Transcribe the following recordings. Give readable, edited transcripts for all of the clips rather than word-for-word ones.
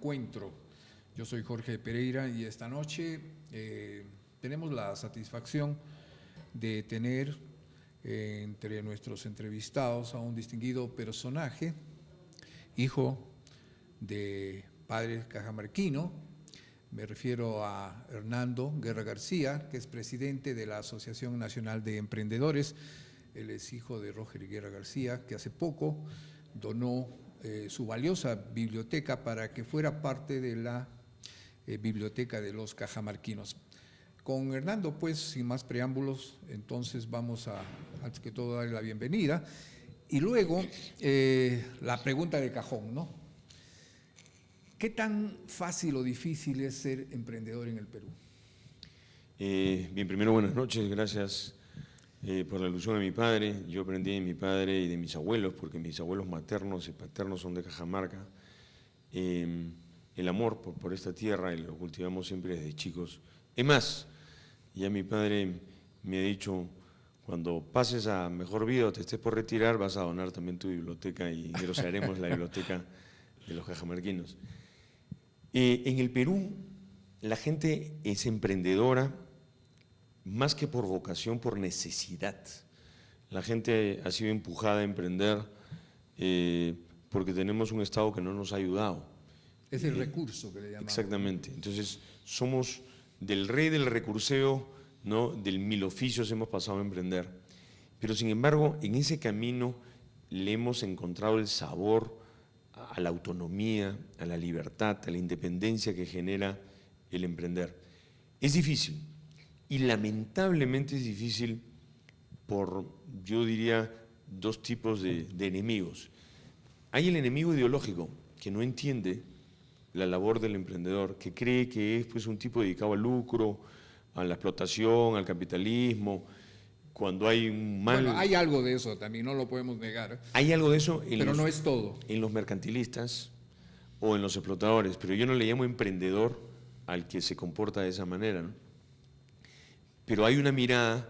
encuentro. Yo soy Jorge Pereira y esta noche tenemos la satisfacción de tener entre nuestros entrevistados a un distinguido personaje, hijo de padre cajamarquino. Me refiero a Hernando Guerra García, que es presidente de la Asociación Nacional de Emprendedores. Él es hijo de Roger Guerra García, que hace poco donó su valiosa biblioteca para que fuera parte de la biblioteca de los cajamarquinos. Con Hernando, pues, sin más preámbulos, entonces vamos a, antes que todo, darle la bienvenida. Y luego, la pregunta de cajón, ¿no? ¿Qué tan fácil o difícil es ser emprendedor en el Perú? Bien, primero buenas noches, gracias por la alusión a mi padre. Yo aprendí de mi padre y de mis abuelos, porque mis abuelos maternos y paternos son de Cajamarca. El amor por esta tierra y lo cultivamos siempre desde chicos. Es más, ya mi padre me ha dicho, cuando pases a mejor vida o te estés por retirar, vas a donar también tu biblioteca y engrosaremos la biblioteca de los cajamarquinos. En el Perú, la gente es emprendedora más que por vocación, por necesidad. La gente ha sido empujada a emprender porque tenemos un Estado que no nos ha ayudado. Es el recurso que le llamamos. Exactamente. Entonces, somos del rey del recurseo, ¿no? Del mil oficios hemos pasado a emprender. Pero, sin embargo, en ese camino le hemos encontrado el sabor a la autonomía, a la libertad, a la independencia que genera el emprender. Es difícil y lamentablemente es difícil por, yo diría, dos tipos de enemigos. Hay el enemigo ideológico que no entiende la labor del emprendedor, que cree que es pues, un tipo dedicado al lucro, a la explotación, al capitalismo. Cuando hay un mal… Bueno, hay algo de eso también, no lo podemos negar. Hay algo de eso en pero los, no es todo. En los mercantilistas o en los explotadores, pero yo no le llamo emprendedor al que se comporta de esa manera, ¿no? Pero hay una mirada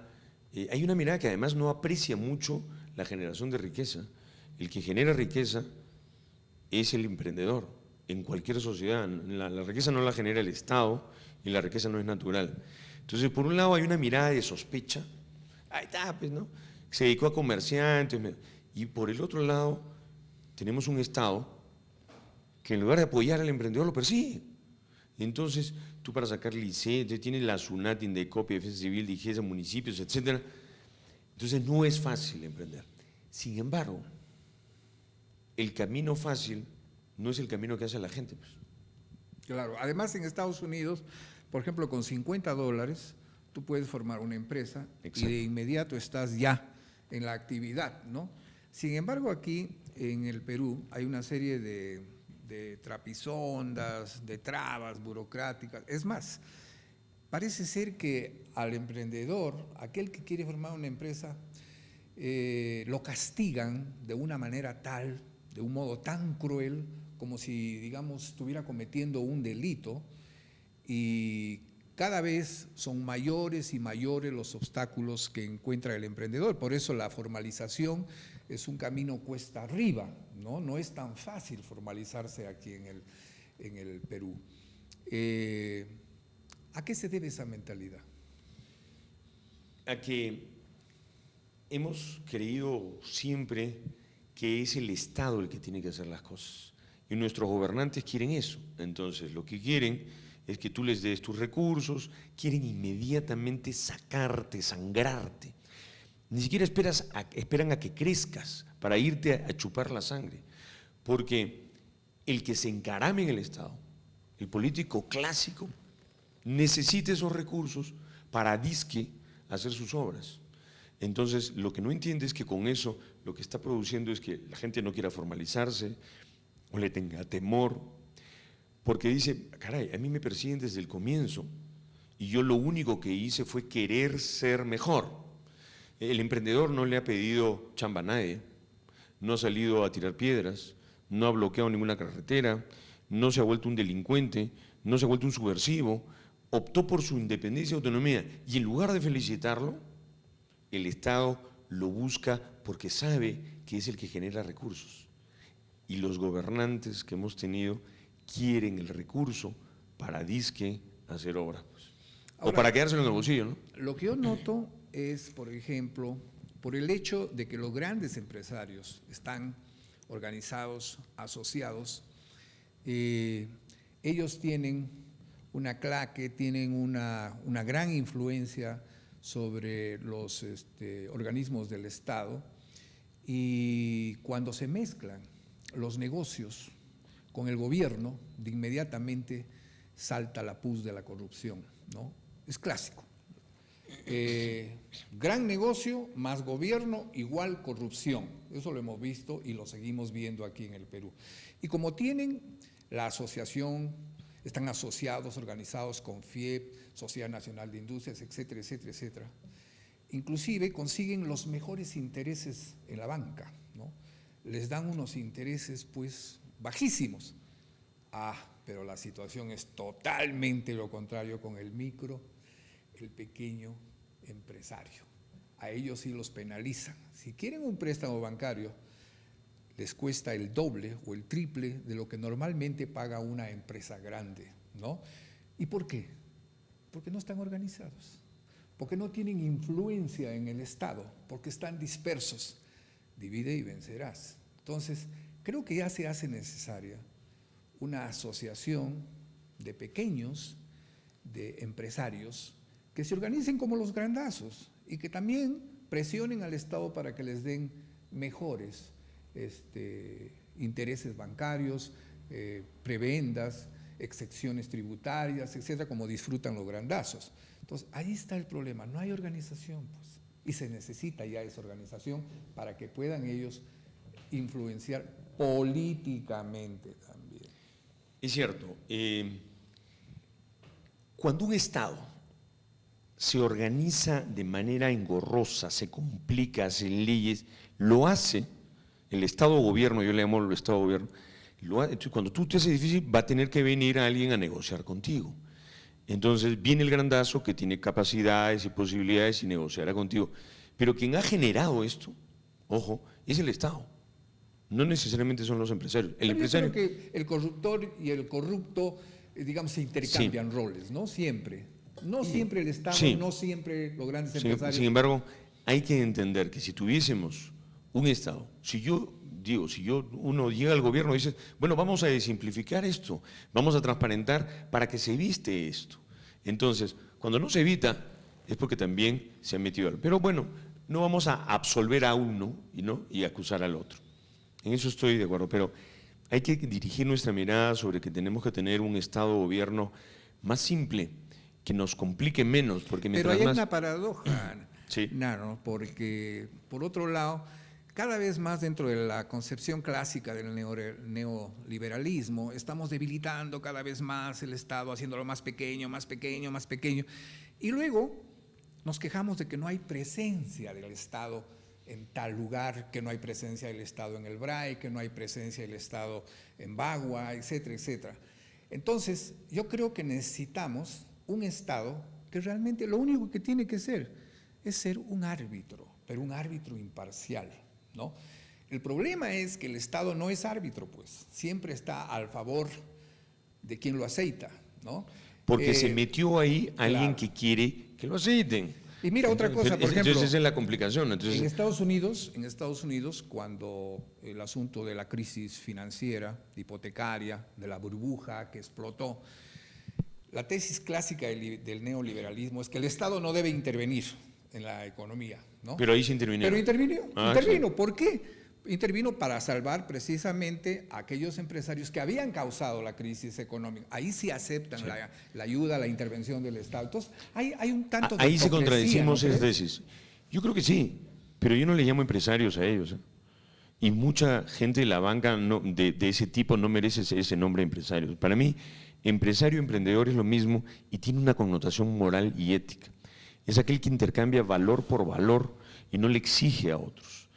que además no aprecia mucho la generación de riqueza. El que genera riqueza es el emprendedor en cualquier sociedad. La riqueza no la genera el Estado y la riqueza no es natural. Entonces, por un lado hay una mirada de sospecha. Ahí está, pues, ¿no? Se dedicó a comerciantes. Y por el otro lado, tenemos un Estado que en lugar de apoyar al emprendedor lo persigue. Entonces, tú para sacar licencias, tienes la SUNAT, Indecopi, Defensa Civil, DIGESA, municipios, etc. Entonces, no es fácil emprender. Sin embargo, el camino fácil no es el camino que hace la gente, pues. Claro, además en Estados Unidos, por ejemplo, con $50, tú puedes formar una empresa. Exacto. Y de inmediato estás ya en la actividad, ¿no? Sin embargo, aquí en el Perú hay una serie de trapisondas, de trabas burocráticas. Es más, parece ser que al emprendedor, aquel que quiere formar una empresa, lo castigan de una manera tal, de un modo tan cruel, como si, digamos, estuviera cometiendo un delito, y cada vez son mayores y mayores los obstáculos que encuentra el emprendedor. Por eso la formalización es un camino cuesta arriba, ¿no? No es tan fácil formalizarse aquí en el Perú. ¿A qué se debe esa mentalidad? A que hemos creído siempre que es el Estado el que tiene que hacer las cosas. Y nuestros gobernantes quieren eso. Entonces, lo que quieren es que tú les des tus recursos, quieren inmediatamente sacarte, sangrarte. Ni siquiera esperan a que crezcas para irte a chupar la sangre. Porque el que se encarame en el Estado, el político clásico, necesita esos recursos para disque hacer sus obras. Entonces, lo que no entiende es que con eso lo que está produciendo es que la gente no quiera formalizarse o le tenga temor, porque dice, caray, a mí me persiguen desde el comienzo y yo lo único que hice fue querer ser mejor. El emprendedor no le ha pedido chamba a nadie, no ha salido a tirar piedras, no ha bloqueado ninguna carretera, no se ha vuelto un delincuente, no se ha vuelto un subversivo, optó por su independencia y autonomía y en lugar de felicitarlo, el Estado lo busca porque sabe que es el que genera recursos. Y los gobernantes que hemos tenido quieren el recurso para disque hacer obras, pues. Ahora, o para quedárselo en el bolsillo, ¿no? Lo que yo noto es, por ejemplo, por el hecho de que los grandes empresarios están organizados, asociados, ellos tienen una claque, tienen una gran influencia sobre los organismos del Estado, y cuando se mezclan los negocios con el gobierno, de inmediatamente salta la pus de la corrupción, ¿no? Es clásico. Gran negocio más gobierno igual corrupción. Eso lo hemos visto y lo seguimos viendo aquí en el Perú. Y como tienen la asociación, están asociados, organizados con FIEP, Sociedad Nacional de Industrias, etcétera, etcétera, etcétera, inclusive consiguen los mejores intereses en la banca, ¿no? Les dan unos intereses pues bajísimos. Pero la situación es totalmente lo contrario con el micro, el pequeño empresario. A ellos sí los penalizan. Si quieren un préstamo bancario, les cuesta el doble o el triple de lo que normalmente paga una empresa grande, ¿no? ¿Y por qué? Porque no están organizados, porque no tienen influencia en el Estado, porque están dispersos. Divide y vencerás. Entonces, creo que ya se hace necesaria una asociación de pequeños, de empresarios, que se organicen como los grandazos y que también presionen al Estado para que les den mejores intereses bancarios, prebendas, excepciones tributarias, etcétera, como disfrutan los grandazos. Entonces, ahí está el problema, no hay organización, pues, y se necesita ya esa organización para que puedan ellos influenciar políticamente también. Es cierto. Cuando un Estado se organiza de manera engorrosa, se complica, hace leyes, lo hace el Estado-gobierno, yo le llamo el Estado-gobierno, cuando tú te haces difícil va a tener que venir alguien a negociar contigo. Entonces viene el grandazo que tiene capacidades y posibilidades y negociará contigo. Pero quien ha generado esto, ojo, es el Estado. No necesariamente son los empresarios. El empresario, yo creo que el corruptor y el corrupto, digamos, se intercambian roles, ¿no? Siempre. No siempre el Estado, no siempre los grandes empresarios. Sin embargo, hay que entender que si tuviésemos un Estado, uno llega al gobierno y dice, bueno, vamos a simplificar esto, vamos a transparentar para que se evite esto. Entonces, cuando no se evita, es porque también se ha metido. Pero bueno, no vamos a absolver a uno y acusar al otro. En eso estoy de acuerdo, pero hay que dirigir nuestra mirada sobre que tenemos que tener un Estado-gobierno más simple, que nos complique menos. Porque pero hay una paradoja, sí. Nano, porque por otro lado, cada vez más dentro de la concepción clásica del neoliberalismo, estamos debilitando cada vez más el Estado, haciéndolo más pequeño, más pequeño, más pequeño, y luego nos quejamos de que no hay presencia del Estado en tal lugar, que no hay presencia del Estado en el BRAE, que no hay presencia del Estado en Bagua, etcétera, etcétera. Entonces, yo creo que necesitamos un Estado que realmente lo único que tiene que ser es ser un árbitro, pero un árbitro imparcial, ¿no? El problema es que el Estado no es árbitro, pues, siempre está al favor de quien lo aceita, ¿no? Porque se metió ahí alguien que quiere que lo aceiten. Y mira otra cosa, por ejemplo, esa es la complicación. Entonces, en Estados Unidos, cuando el asunto de la crisis financiera, hipotecaria, de la burbuja que explotó, la tesis clásica del neoliberalismo es que el Estado no debe intervenir en la economía, ¿no? Pero ahí se intervino. Pero intervino. Claro. ¿Por qué? Intervino para salvar precisamente a aquellos empresarios que habían causado la crisis económica. Ahí sí aceptan la ayuda, la intervención del Estado. Entonces, hay un tanto de ahí se contradecimos ¿no esas tesis. Yo creo que sí, pero yo no le llamo empresarios a ellos. Y mucha gente de la banca de ese tipo no merece ese nombre de empresarios. Para mí, empresario, emprendedor es lo mismo y tiene una connotación moral y ética. Es aquel que intercambia valor por valor y no le exige a otros.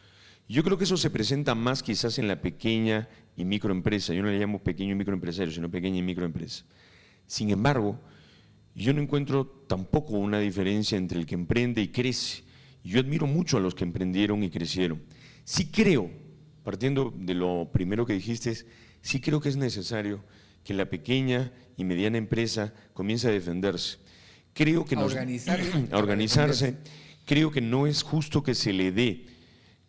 Yo creo que eso se presenta más quizás en la pequeña y microempresa. Yo no le llamo pequeño y microempresario, sino pequeña y microempresa. Sin embargo, yo no encuentro tampoco una diferencia entre el que emprende y crece. Yo admiro mucho a los que emprendieron y crecieron. Sí creo, partiendo de lo primero que dijiste, sí creo que es necesario que la pequeña y mediana empresa comience a defenderse. Creo que a organizarse. Creo que no es justo que se le dé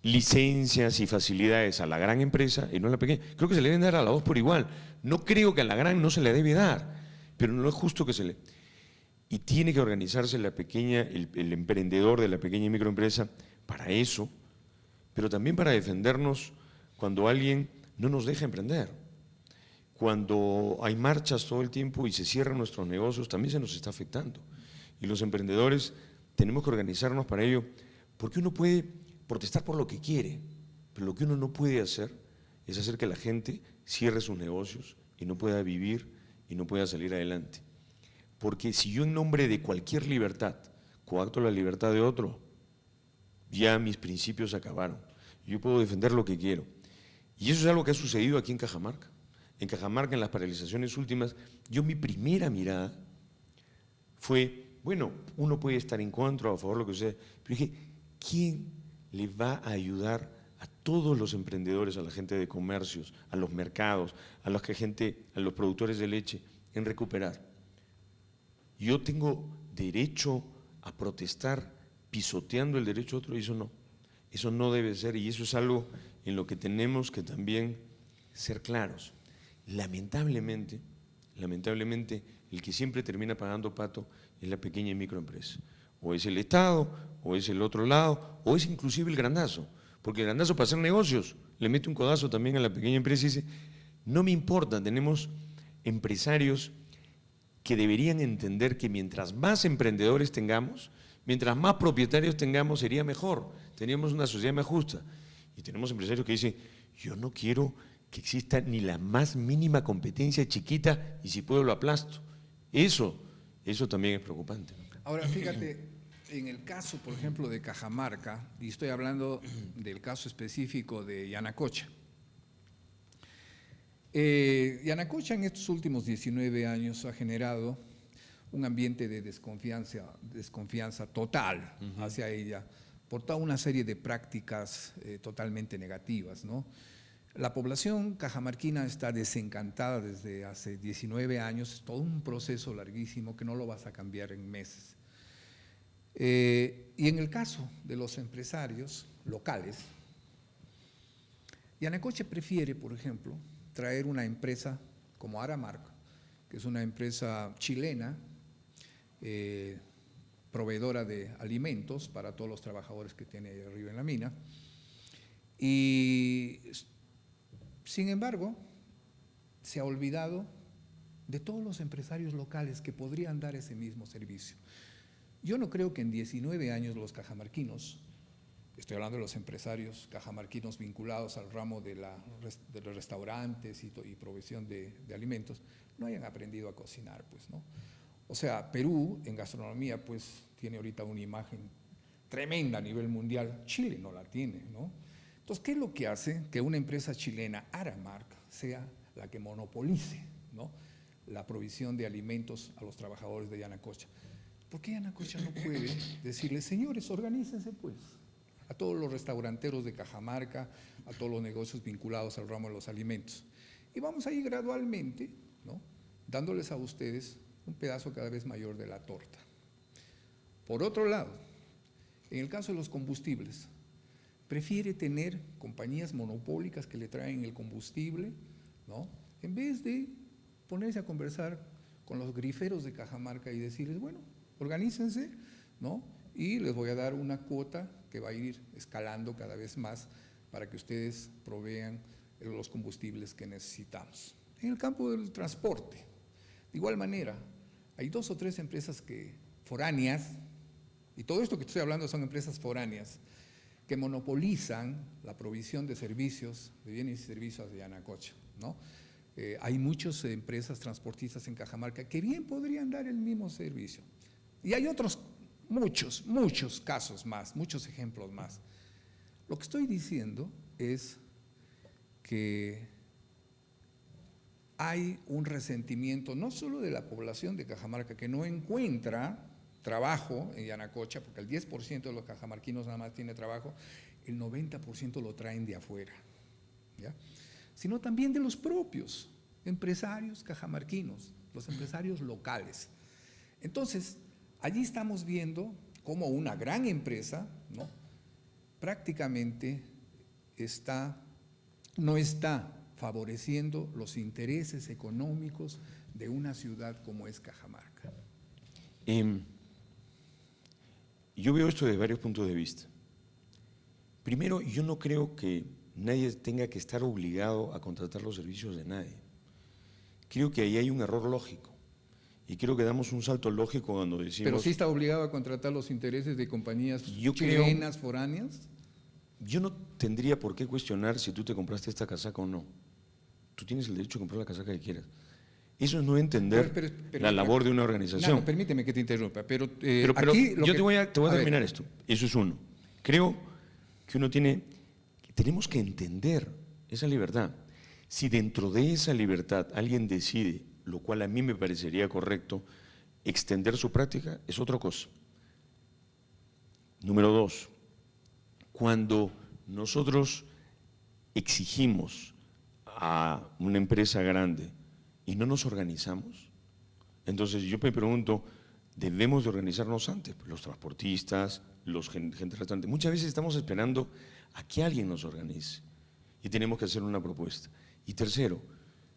licencias y facilidades a la gran empresa y no a la pequeña. Creo que se le deben dar a las dos por igual. No creo que a la gran no se le debe dar, pero no es justo que se le… Y tiene que organizarse la pequeña, el emprendedor de la pequeña y microempresa para eso, pero también para defendernos cuando alguien no nos deja emprender. Cuando hay marchas todo el tiempo y se cierran nuestros negocios, también se nos está afectando. Y los emprendedores tenemos que organizarnos para ello, porque uno puede protestar por lo que quiere, pero lo que uno no puede hacer es hacer que la gente cierre sus negocios y no pueda vivir y no pueda salir adelante. Porque si yo en nombre de cualquier libertad coacto la libertad de otro, ya mis principios acabaron. Yo puedo defender lo que quiero. Y eso es algo que ha sucedido aquí en Cajamarca. En Cajamarca, en las paralizaciones últimas, mi primera mirada fue, bueno, uno puede estar en contra o a favor, lo que sea, pero dije, ¿quién le va a ayudar a todos los emprendedores, a la gente de comercios, a los mercados, a los productores de leche, en recuperar? Yo tengo derecho a protestar pisoteando el derecho a otro, y eso no debe ser, y eso es algo en lo que tenemos que también ser claros. Lamentablemente, el que siempre termina pagando pato es la pequeña y microempresa. O es el Estado, o es el otro lado, o es inclusive el grandazo. Porque el grandazo para hacer negocios le mete un codazo también a la pequeña empresa y dice, no me importa, tenemos empresarios que deberían entender que mientras más emprendedores tengamos, mientras más propietarios tengamos, sería mejor, teníamos una sociedad más justa. Y tenemos empresarios que dicen, yo no quiero que exista ni la más mínima competencia chiquita y si puedo lo aplasto. Eso también es preocupante. Ahora, fíjate, en el caso, por ejemplo, de Cajamarca, y estoy hablando del caso específico de Yanacocha. Yanacocha en estos últimos 19 años ha generado un ambiente de desconfianza total hacia ella, por toda una serie de prácticas totalmente negativas, ¿no? La población cajamarquina está desencantada desde hace 19 años, es todo un proceso larguísimo que no lo vas a cambiar en meses. Y en el caso de los empresarios locales, Yanacocha prefiere, por ejemplo, traer una empresa como Aramark, que es una empresa chilena, proveedora de alimentos para todos los trabajadores que tiene ahí arriba en la mina, y sin embargo, se ha olvidado de todos los empresarios locales que podrían dar ese mismo servicio. Yo no creo que en 19 años los cajamarquinos, estoy hablando de los empresarios cajamarquinos vinculados al ramo de los restaurantes y provisión de alimentos, no hayan aprendido a cocinar, pues, ¿no? O sea, Perú en gastronomía pues tiene ahorita una imagen tremenda a nivel mundial, Chile no la tiene, ¿no? Entonces, ¿qué es lo que hace que una empresa chilena, Aramark, sea la que monopolice, ¿no?, la provisión de alimentos a los trabajadores de Yanacocha? ¿Por qué Yanacocha no puede decirles, señores, organícense pues, a todos los restauranteros de Cajamarca, a todos los negocios vinculados al ramo de los alimentos? Y vamos a ir gradualmente, ¿no?, dándoles a ustedes un pedazo cada vez mayor de la torta. Por otro lado, en el caso de los combustibles, prefiere tener compañías monopólicas que le traen el combustible, ¿no?, en vez de ponerse a conversar con los griferos de Cajamarca y decirles, bueno, organícense, ¿no?, y les voy a dar una cuota que va a ir escalando cada vez más para que ustedes provean los combustibles que necesitamos. En el campo del transporte, de igual manera, hay 2 o 3 empresas foráneas, y todo esto que estoy hablando son empresas foráneas, que monopolizan la provisión de servicios, de bienes y servicios de Yanacocha, ¿no? Hay muchas empresas transportistas en Cajamarca que bien podrían dar el mismo servicio. Y hay otros, muchos casos más, muchos ejemplos más. Lo que estoy diciendo es que hay un resentimiento no solo de la población de Cajamarca, que no encuentra trabajo en Yanacocha, porque el 10% de los cajamarquinos nada más tiene trabajo, el 90% lo traen de afuera, ¿ya?, sino también de los propios empresarios cajamarquinos, los empresarios locales. Entonces, allí estamos viendo cómo una gran empresa, ¿no?, prácticamente no está favoreciendo los intereses económicos de una ciudad como es Cajamarca. Yo veo esto desde varios puntos de vista. Primero, yo no creo que nadie tenga que estar obligado a contratar los servicios de nadie. Creo que ahí hay un error lógico y creo que damos un salto lógico cuando decimos… ¿Pero sí está obligado a contratar los intereses de compañías chilenas, foráneas? Yo no tendría por qué cuestionar si tú te compraste esta casaca o no. Tú tienes el derecho a comprar la casaca que quieras. Eso es no entender la labor de una organización. No, permíteme que te interrumpa, pero aquí yo te voy a terminar esto. Eso es uno. Creo que tenemos que entender esa libertad. Si dentro de esa libertad alguien decide, lo cual a mí me parecería correcto, extender su práctica, es otra cosa. Número dos, cuando nosotros exigimos a una empresa grande y no nos organizamos, entonces yo me pregunto, ¿debemos de organizarnos antes? Los transportistas, los gente restante. Muchas veces estamos esperando a que alguien nos organice y tenemos que hacer una propuesta. Y tercero,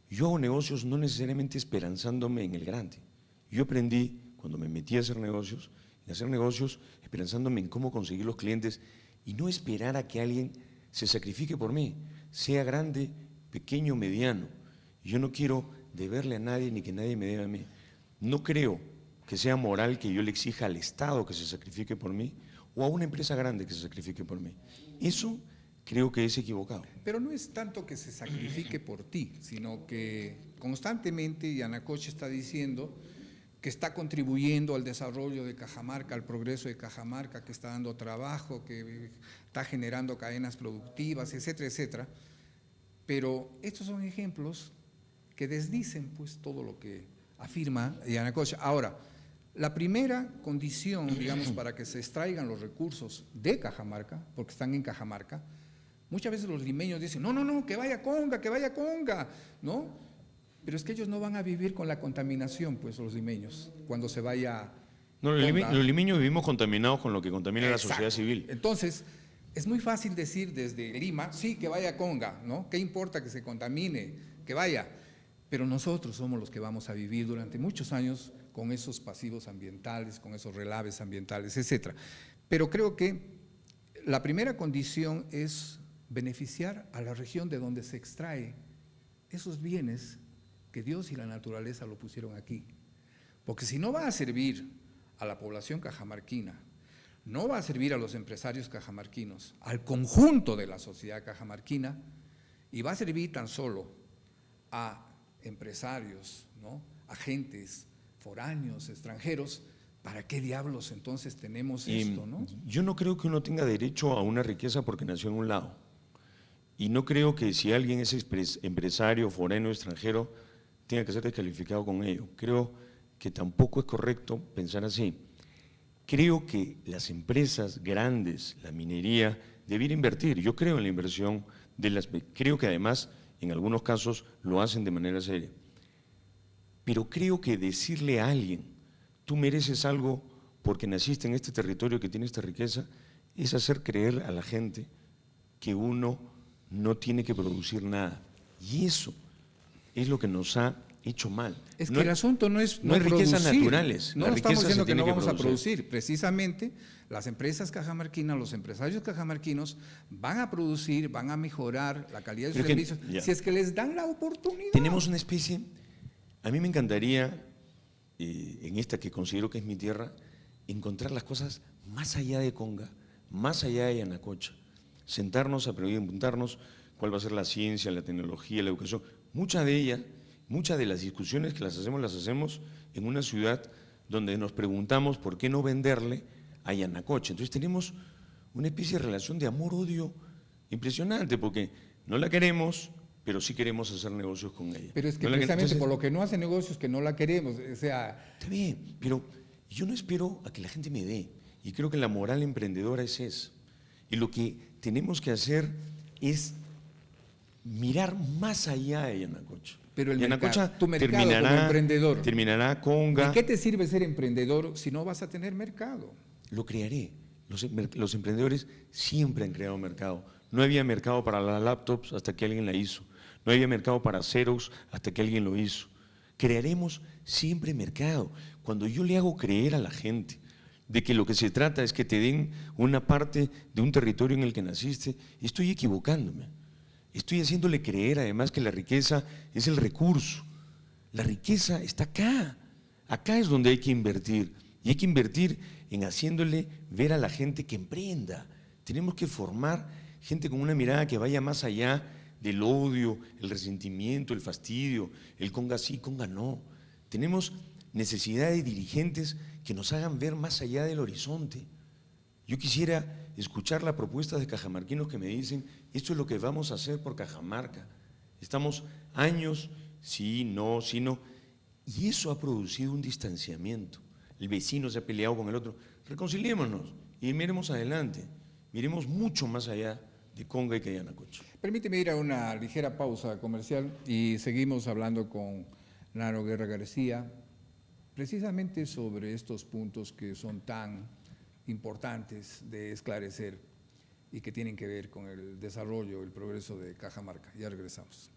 yo hago negocios no necesariamente esperanzándome en el grande. Yo aprendí, cuando me metí a hacer negocios esperanzándome en cómo conseguir los clientes y no esperar a que alguien se sacrifique por mí, sea grande, pequeño, mediano. Yo no quiero deberle a nadie ni que nadie me deba a mí. No creo que sea moral que yo le exija al Estado que se sacrifique por mí o a una empresa grande que se sacrifique por mí. Eso creo que es equivocado. Pero no es tanto que se sacrifique por ti, sino que constantemente Yanacocha está diciendo que está contribuyendo al desarrollo de Cajamarca, al progreso de Cajamarca, que está dando trabajo, que está generando cadenas productivas, etcétera, etcétera. Pero estos son ejemplos que desdicen pues todo lo que afirma Yanacocha. Ahora, la primera condición, digamos, para que se extraigan los recursos de Cajamarca, porque están en Cajamarca, muchas veces los limeños dicen, no, que vaya Conga, ¿no? Pero es que ellos no van a vivir con la contaminación, pues, los limeños, cuando se vaya… No, los limeños vivimos contaminados con lo que contamina la sociedad civil. Entonces, es muy fácil decir desde Lima, sí, que vaya Conga, ¿no? ¿Qué importa que se contamine? Que vaya. Pero nosotros somos los que vamos a vivir durante muchos años con esos pasivos ambientales, con esos relaves ambientales, etcétera. Pero creo que la primera condición es beneficiar a la región de donde se extrae esos bienes que Dios y la naturaleza lo pusieron aquí. Porque si no va a servir a la población cajamarquina, no va a servir a los empresarios cajamarquinos, al conjunto de la sociedad cajamarquina, y va a servir tan solo a empresarios, ¿no?, agentes foráneos, extranjeros, ¿para qué diablos entonces tenemos esto, no? Yo no creo que uno tenga derecho a una riqueza porque nació en un lado. Y no creo que si alguien es empresario, foráneo, extranjero, tenga que ser descalificado con ello. Creo que tampoco es correcto pensar así. Creo que las empresas grandes, la minería, debiera invertir. Yo creo en la inversión creo que además en algunos casos lo hacen de manera seria. Pero creo que decirle a alguien, tú mereces algo porque naciste en este territorio que tiene esta riqueza, es hacer creer a la gente que uno no tiene que producir nada. Y eso es lo que nos ha hecho mal. Es que el asunto no es no hay riquezas naturales. No estamos diciendo que no vamos a producir. Precisamente las empresas cajamarquinas, los empresarios cajamarquinos van a producir, van a mejorar la calidad de sus servicios si es que les dan la oportunidad. Tenemos una especie, a mí me encantaría, en esta que considero que es mi tierra, encontrar las cosas más allá de Conga, más allá de Yanacocha, sentarnos a preguntarnos cuál va a ser la ciencia, la tecnología, la educación. Muchas de las discusiones que las hacemos en una ciudad donde nos preguntamos por qué no venderle a Yanacocha. Entonces tenemos una especie de relación de amor-odio impresionante, porque no la queremos, pero sí queremos hacer negocios con ella. Pero es que precisamente por lo que no hace negocios que no la queremos, o sea… Está bien, pero yo no espero a que la gente me dé, y creo que la moral emprendedora es esa. Y lo que tenemos que hacer es mirar más allá de Yanacocha. Pero el Yanacocha mercado, tu mercado como emprendedor. terminará Conga. ¿De qué te sirve ser emprendedor si no vas a tener mercado? Lo crearé. Los emprendedores siempre han creado mercado. No había mercado para las laptops hasta que alguien la hizo. No había mercado para Xerox hasta que alguien lo hizo. Crearemos siempre mercado. Cuando yo le hago creer a la gente de que lo que se trata es que te den una parte de un territorio en el que naciste, estoy equivocándome. Estoy haciéndole creer además que la riqueza es el recurso. La riqueza está acá. Acá es donde hay que invertir. Y hay que invertir en haciéndole ver a la gente que emprenda. Tenemos que formar gente con una mirada que vaya más allá del odio, el resentimiento, el fastidio, el conga sí, conga no. Tenemos necesidad de dirigentes que nos hagan ver más allá del horizonte. Yo quisiera escuchar la propuesta de cajamarquinos que me dicen, esto es lo que vamos a hacer por Cajamarca. Estamos años, sí, no, y eso ha producido un distanciamiento. El vecino se ha peleado con el otro. Reconciliémonos y miremos adelante, miremos mucho más allá de Conga y que Yanacocha. Permíteme ir a una ligera pausa comercial y seguimos hablando con Naro Guerra García, precisamente sobre estos puntos que son tan importantes de esclarecer y que tienen que ver con el desarrollo, el progreso de Cajamarca. Ya regresamos.